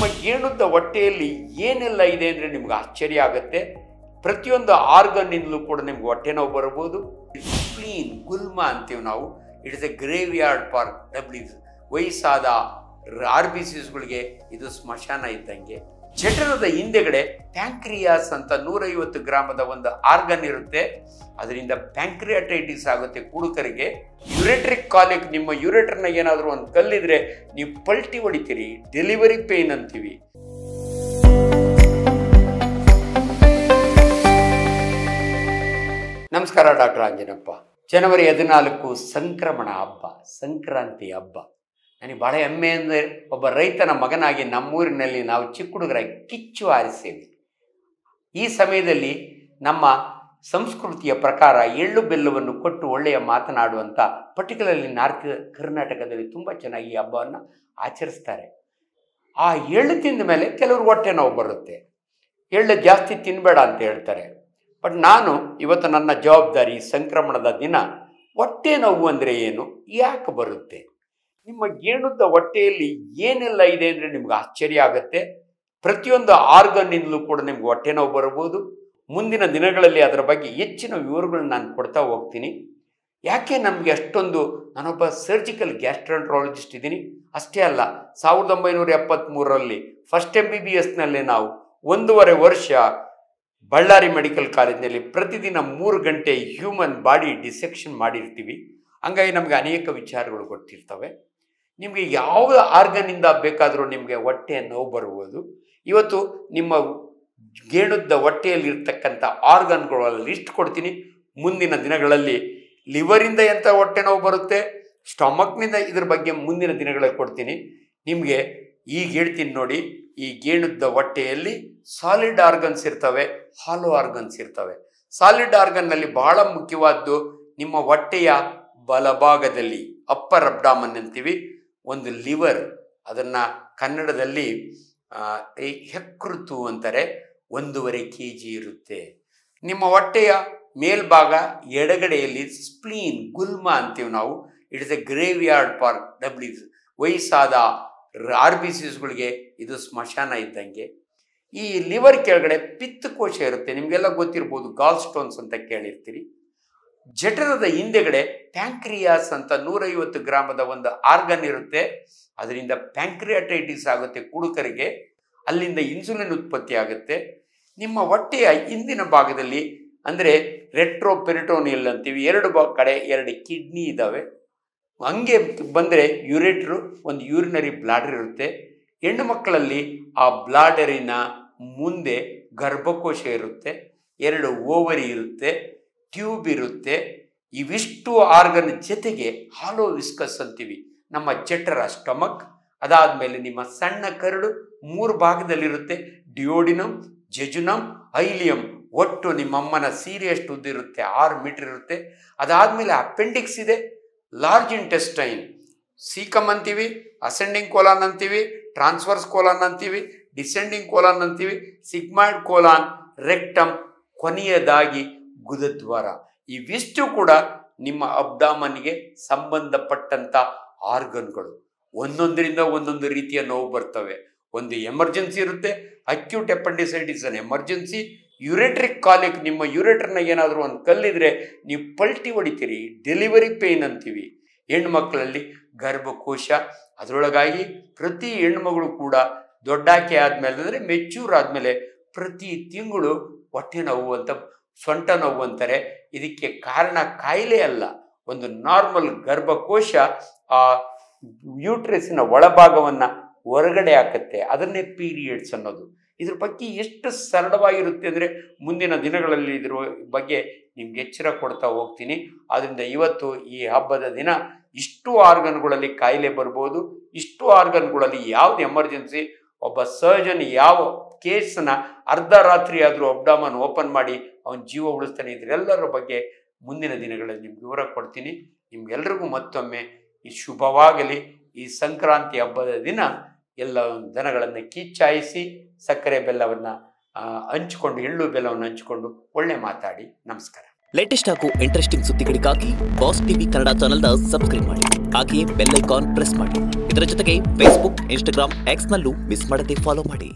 ನಿಮ್ಮ ಗೇಣುದ್ದ ಹೊಟ್ಟೆಯಲ್ಲಿ ಏನೆಲ್ಲ ಇದೆ ಅಂದರೆ ನಿಮ್ಗೆ ಆಶ್ಚರ್ಯ ಆಗುತ್ತೆ. ಪ್ರತಿಯೊಂದು ಆರ್ಗನ್ನಿಂದಲೂ ಕೂಡ ನಿಮ್ಗೆ ಹೊಟ್ಟೆ ನೋವು ಬರಬಹುದು. ಸ್ಪ್ಲೀನ್ ಗುಲ್ಮ ಅಂತೀವಿ ನಾವು. It is a graveyard for ಡಬ್ಲ್ಯೂಸ್. ವಯಸ್ಸಾದ RBCsಗಳಿಗೆ ಇದು ಸ್ಮಶಾನ ಇದ್ದಂಗೆ. ಜಠರದ ಹಿಂದೆಗಡೆ ಪ್ಯಾಂಕ್ರಿಯಾಸ್ ಅಂತ 150 ಗ್ರಾಮದ ಒಂದು ಆರ್ಗನ್ ಇರುತ್ತೆ. ಅದರಿಂದ ಪ್ಯಾಂಕ್ರಿಯಾಟೈಟಿಸ್ ಆಗುತ್ತೆ ಕುಡುಕರಿಗೆ. ಯುರೆಟ್ರಿಕ್ ಕಾಲಿಕ್, ನಿಮ್ಮ ಯುರೆಟರ್ನಾಗ ಏನಾದರೂ ಒಂದು ಕಲ್ಲಿದ್ರೆ ನೀವು ಪಲ್ಟಿ ಹೊಡಿತೀರಿ, ಡೆಲಿವರಿ ಪೇನ್ ಅಂತೀವಿ. ನಮಸ್ಕಾರ, ಡಾಕ್ಟರ್ ಆಂಜನಪ್ಪ. ಜನವರಿ 14 ಸಂಕ್ರಮಣ ಹಬ್ಬ, ಸಂಕ್ರಾಂತಿ ಹಬ್ಬ. ನನಗೆ ಭಾಳ ಹೆಮ್ಮೆ ಅಂದರೆ ಒಬ್ಬ ರೈತನ ಮಗನಾಗಿ ನಮ್ಮೂರಿನಲ್ಲಿ ನಾವು ಚಿಕ್ಕ ಹುಡುಗರಾಗಿ ಕಿಚ್ಚು ಹಾರಿಸ್ತೇವೆ. ಈ ಸಮಯದಲ್ಲಿ ನಮ್ಮ ಸಂಸ್ಕೃತಿಯ ಪ್ರಕಾರ ಎಳ್ಳು ಬೆಲ್ಲವನ್ನು ಕೊಟ್ಟು ಒಳ್ಳೆಯ ಮಾತನಾಡುವಂಥ, ಪರ್ಟಿಕ್ಯುಲರ್ಲಿ ಕರ್ನಾಟಕದಲ್ಲಿ ತುಂಬ ಚೆನ್ನಾಗಿ ಈ ಹಬ್ಬವನ್ನು ಆಚರಿಸ್ತಾರೆ. ಆ ಎಳ್ಳು ತಿಂದ ಮೇಲೆ ಕೆಲವರು ಹೊಟ್ಟೆ ನೋವು ಬರುತ್ತೆ. ಎಳ್ಳು ಜಾಸ್ತಿ ತಿನ್ನಬೇಡ ಅಂತ ಹೇಳ್ತಾರೆ. ಬಟ್ ನಾನು ಇವತ್ತು ನನ್ನ ಜವಾಬ್ದಾರಿ, ಸಂಕ್ರಮಣದ ದಿನ ಹೊಟ್ಟೆ ನೋವು ಅಂದರೆ ಏನು, ಯಾಕೆ ಬರುತ್ತೆ, ನಿಮ್ಮ ಗೇಣುದ್ದ ಹೊಟ್ಟೆಯಲ್ಲಿ ಏನೆಲ್ಲ ಇದೆ ಅಂದರೆ ನಿಮ್ಗೆ ಆಶ್ಚರ್ಯ ಆಗುತ್ತೆ. ಪ್ರತಿಯೊಂದು ಆರ್ಗನ್ನಿಂದಲೂ ಕೂಡ ನಿಮ್ಗೆ ಹೊಟ್ಟೆ ನೋವು ಬರಬಹುದು. ಮುಂದಿನ ದಿನಗಳಲ್ಲಿ ಅದರ ಬಗ್ಗೆ ಹೆಚ್ಚಿನ ವಿವರಗಳನ್ನ ನಾನು ಕೊಡ್ತಾ ಹೋಗ್ತೀನಿ. ಯಾಕೆ ನಮಗೆ ಅಷ್ಟೊಂದು, ನಾನೊಬ್ಬ ಸರ್ಜಿಕಲ್ ಗ್ಯಾಸ್ಟ್ರೆಂಟ್ರಾಲಜಿಸ್ಟ್ ಇದ್ದೀನಿ. ಅಷ್ಟೇ ಅಲ್ಲ, 1973ರಲ್ಲಿ ಫಸ್ಟ್ MBBSನಲ್ಲೇ ನಾವು 1.5 ವರ್ಷ ಬಳ್ಳಾರಿ ಮೆಡಿಕಲ್ ಕಾಲೇಜಿನಲ್ಲಿ ಪ್ರತಿದಿನ 3 ಗಂಟೆ ಹ್ಯೂಮನ್ ಬಾಡಿ ಡಿಸೆಕ್ಷನ್ ಮಾಡಿರ್ತೀವಿ. ಹಂಗಾಗಿ ನಮಗೆ ಅನೇಕ ವಿಚಾರಗಳು ಗೊತ್ತಿರ್ತವೆ. ನಿಮಗೆ ಯಾವ ಆರ್ಗನ್ನಿಂದ ಬೇಕಾದರೂ ನಿಮಗೆ ಹೊಟ್ಟೆ ನೋವು ಬರುವುದು. ಇವತ್ತು ನಿಮ್ಮ ಗೇಣುದ್ದ ಹೊಟ್ಟೆಯಲ್ಲಿರ್ತಕ್ಕಂಥ ಆರ್ಗನ್ಗಳ ಲಿಸ್ಟ್ ಕೊಡ್ತೀನಿ. ಮುಂದಿನ ದಿನಗಳಲ್ಲಿ ಲಿವರಿಂದ ಎಂಥ ಹೊಟ್ಟೆ ನೋವು ಬರುತ್ತೆ, ಸ್ಟಮಕ್ನಿಂದ ಇದ್ರ ಬಗ್ಗೆ ಮುಂದಿನ ದಿನಗಳಲ್ಲಿ ಕೊಡ್ತೀನಿ. ನಿಮಗೆ ಈಗ ಹೇಳ್ತೀನಿ ನೋಡಿ. ಈ ಗೇಣುದ್ದ ಹೊಟ್ಟೆಯಲ್ಲಿ ಸಾಲಿಡ್ ಆರ್ಗನ್ಸ್ ಇರ್ತವೆ, ಹಾಲೋ ಆರ್ಗನ್ಸ್ ಇರ್ತವೆ. ಸಾಲಿಡ್ ಆರ್ಗನ್ನಲ್ಲಿ ಬಹಳ ಮುಖ್ಯವಾದ್ದು ನಿಮ್ಮ ಹೊಟ್ಟೆಯ ಬಲಭಾಗದಲ್ಲಿ, ಅಪ್ಪರ್ ಅಬ್ಡಾಮನ್ ಅಂತೀವಿ, ಒಂದು ಲಿವರ್, ಅದನ್ನು ಕನ್ನಡದಲ್ಲಿ ಯಕೃತು ಅಂತಾರೆ, 1.5 kg ಇರುತ್ತೆ. ನಿಮ್ಮ ಹೊಟ್ಟೆಯ ಮೇಲ್ಭಾಗ ಎಡಗಡೆಯಲ್ಲಿ ಸ್ಪ್ಲೀನ್ ಗುಲ್ಮ ಅಂತೀವಿ ನಾವು. It is a graveyard for ಡಬ್ಲ್ಯೂಸ್. ವಯಸ್ಸಾದ RBCsಗಳಿಗೆ ಇದು ಸ್ಮಶಾನ ಇದ್ದಂಗೆ. ಈ ಲಿವರ್ ಕೆಳಗಡೆ ಪಿತ್ತಕೋಶ ಇರುತ್ತೆ, ನಿಮಗೆಲ್ಲ ಗೊತ್ತಿರ್ಬೋದು, ಗಾಲ್ ಸ್ಟೋನ್ಸ್ ಅಂತ ಕೇಳಿರ್ತೀರಿ. ಜಠರದ ಹಿಂದೆಗಡೆ ಪ್ಯಾಂಕ್ರಿಯಾಸ್ ಅಂತ 150 ಗ್ರಾಮದ ಒಂದು ಆರ್ಗನ್ ಇರುತ್ತೆ. ಅದರಿಂದ ಪ್ಯಾಂಕ್ರಿಯಾಟೈಟಿಸ್ ಆಗುತ್ತೆ ಕುಡುಕರಿಗೆ. ಅಲ್ಲಿಂದ ಇನ್ಸುಲಿನ್ ಉತ್ಪತ್ತಿ ಆಗುತ್ತೆ. ನಿಮ್ಮ ಹೊಟ್ಟೆಯ ಹಿಂದಿನ ಭಾಗದಲ್ಲಿ ಅಂದರೆ ರೆಟ್ರೋಪೆರಿಟೋನಿಯಲ್ ಅಂತೀವಿ, 2 ಕಡೆ 2 ಕಿಡ್ನಿ ಇದ್ದಾವೆ. ಹಂಗೆ ಬಂದರೆ ಯುರೇಟ್ರು, ಒಂದು ಯೂರಿನರಿ ಬ್ಲಾಡರ್ ಇರುತ್ತೆ. ಹೆಣ್ಣು ಮಕ್ಕಳಲ್ಲಿ ಆ ಬ್ಲಾಡರಿನ ಮುಂದೆ ಗರ್ಭಕೋಶ ಇರುತ್ತೆ, 2 ಓವರಿ ಇರುತ್ತೆ, ಟ್ಯೂಬ್ ಇರುತ್ತೆ. ಇವಿಷ್ಟು ಆರ್ಗನ್ ಜೊತೆಗೆ ಹಾಲೋ ವಿಸ್ಕಸ್ ಅಂತೀವಿ, ನಮ್ಮ ಜಠರ ಸ್ಟಮಕ್. ಅದಾದಮೇಲೆ ನಿಮ್ಮ ಸಣ್ಣ ಕರಡು 3 ಭಾಗದಲ್ಲಿರುತ್ತೆ. ಡಿಯೋಡಿನಮ್, ಜೆಜುನಮ್, ಐಲಿಯಂ. ಒಟ್ಟು ನಿಮ್ಮಮ್ಮನ ಸೀರೆಯಷ್ಟು ಉದ್ದ ಇರುತ್ತೆ, 6 ಮೀಟರ್ ಇರುತ್ತೆ. ಅದಾದಮೇಲೆ ಅಪೆಂಡಿಕ್ಸ್ ಇದೆ, ಲಾರ್ಜ್ ಇಂಟೆಸ್ಟೈನ್, ಸೀಕಮ್ ಅಂತೀವಿ, ಅಸೆಂಡಿಂಗ್ ಕೋಲಾನ್ ಅಂತೀವಿ, ಟ್ರಾನ್ಸ್ವರ್ಸ್ ಕೋಲಾನ್ ಅಂತೀವಿ, ಡಿಸೆಂಡಿಂಗ್ ಕೋಲಾನ್ ಅಂತೀವಿ, ಸಿಗ್ಮಾಯ್ಡ್ ಕೋಲಾನ್, ರೆಕ್ಟಮ್, ಕೊನೆಯದಾಗಿ ಗುದದ್ವಾರ. ಇವಿಷ್ಟು ಕೂಡ ನಿಮ್ಮ ಅಬ್ಡಾಮನ್ಗೆ ಸಂಬಂಧಪಟ್ಟಂಥ ಆರ್ಗನ್ಗಳು. ಒಂದೊಂದರಿಂದ ಒಂದೊಂದು ರೀತಿಯ ನೋವು ಬರ್ತವೆ. ಒಂದು ಎಮರ್ಜೆನ್ಸಿ ಇರುತ್ತೆ, ಅಕ್ಯೂಟ್ ಅಪೆಂಡಿಸೈಟಿಸ್ ಅನ್ ಎಮರ್ಜೆನ್ಸಿ. ಯುರೆಟ್ರಿಕ್ ಕಾಲಿಕ್, ನಿಮ್ಮ ಯುರೆಟರ್ನಾಗ ಏನಾದರೂ ಒಂದು ಕಲ್ಲಿದ್ರೆ ನೀವು ಪಲ್ಟಿ ಹೊಡಿತೀರಿ, ಡೆಲಿವರಿ ಪೇನ್ ಅಂತೀವಿ. ಹೆಣ್ಮಕ್ಳಲ್ಲಿ ಗರ್ಭಕೋಶ, ಅದರೊಳಗಾಗಿ ಪ್ರತಿ ಹೆಣ್ಮಗಳು ಕೂಡ ದೊಡ್ಡಾಕೆ ಆದಮೇಲೆ ಅಂದರೆ ಮೆಚ್ಯೂರ್ ಆದಮೇಲೆ ಪ್ರತಿ ತಿಂಗಳು ಹೊಟ್ಟೆ ನೋವು ಅಂತ, ಸೊಂಟ ನೋವು ಅಂತಾರೆ. ಇದಕ್ಕೆ ಕಾರಣ ಕಾಯಿಲೆ ಅಲ್ಲ, ಒಂದು ನಾರ್ಮಲ್ ಗರ್ಭಕೋಶ ಆ ಯೂಟ್ರಸ್ಸಿನ ಒಳಭಾಗವನ್ನು ಹೊರಗಡೆ ಹಾಕುತ್ತೆ. ಅದನ್ನೇ ಪೀರಿಯಡ್ಸ್ ಅನ್ನೋದು. ಇದ್ರ ಬಗ್ಗೆ ಎಷ್ಟು ಸರಳವಾಗಿರುತ್ತೆ ಅಂದರೆ ಮುಂದಿನ ದಿನಗಳಲ್ಲಿ ಇದ್ರ ಬಗ್ಗೆ ನಿಮ್ಗೆ ಎಚ್ಚರ ಕೊಡ್ತಾ ಹೋಗ್ತೀನಿ. ಆದ್ದರಿಂದ ಇವತ್ತು ಈ ಹಬ್ಬದ ದಿನ ಇಷ್ಟು ಆರ್ಗನ್ಗಳಲ್ಲಿ ಕಾಯಿಲೆ ಬರ್ಬೋದು. ಇಷ್ಟು ಆರ್ಗನ್ಗಳಲ್ಲಿ ಯಾವ್ದು ಎಮರ್ಜೆನ್ಸಿ, ಒಬ್ಬ ಸರ್ಜನ್ ಯಾವ ಕೇಸನ್ನ ಅರ್ಧ ರಾತ್ರಿ ಆದರೂ ಅಬ್ಡಾಮನ್ ಓಪನ್ ಮಾಡಿ ಅವನ ಜೀವ ಉಳಿಸ್ತಾನೆ, ಇದರೆಲ್ಲರ ಬಗ್ಗೆ ಮುಂದಿನ ದಿನಗಳಲ್ಲಿ ನಿಮ್ಗೆ ವಿವರ ಕೊಡ್ತೀನಿ. ನಿಮ್ಗೆಲ್ರಿಗೂ ಮತ್ತೊಮ್ಮೆ ಈ ಶುಭವಾಗಲಿ. ಈ ಸಂಕ್ರಾಂತಿ ಹಬ್ಬದ ದಿನ ಎಲ್ಲ ದನಗಳನ್ನು ಕಿಚ್ಚಾಯಿಸಿ ಸಕ್ಕರೆ ಬೆಲ್ಲವನ್ನು ಹಂಚಿಕೊಂಡು, ಎಳ್ಳು ಬೆಲ್ಲವನ್ನು ಹಂಚಿಕೊಂಡು ಒಳ್ಳೆ ಮಾತಾಡಿ. ನಮಸ್ಕಾರ. ಲೇಟೆಸ್ಟ್ ಹಾಗೂ ಇಂಟ್ರೆಸ್ಟಿಂಗ್ ಸುದ್ದಿಗಳಿಗಾಗಿ ಬಾಸ್ ಟಿವಿ ಕನ್ನಡ ಚಾನೆಲ್ನ ಸಬ್ಸ್ಕ್ರೈಬ್ ಮಾಡಿ. ಹಾಗೆಯೇ ಬೆಲ್ ಐಕಾನ್ ಪ್ರೆಸ್ ಮಾಡಿ. ಇದರ ಜೊತೆಗೆ ಫೇಸ್ಬುಕ್, ಇನ್ಸ್ಟಾಗ್ರಾಮ್, ಎಕ್ಸ್ನಲ್ಲೂ ಮಿಸ್ ಮಾಡದೆ ಫಾಲೋ ಮಾಡಿ.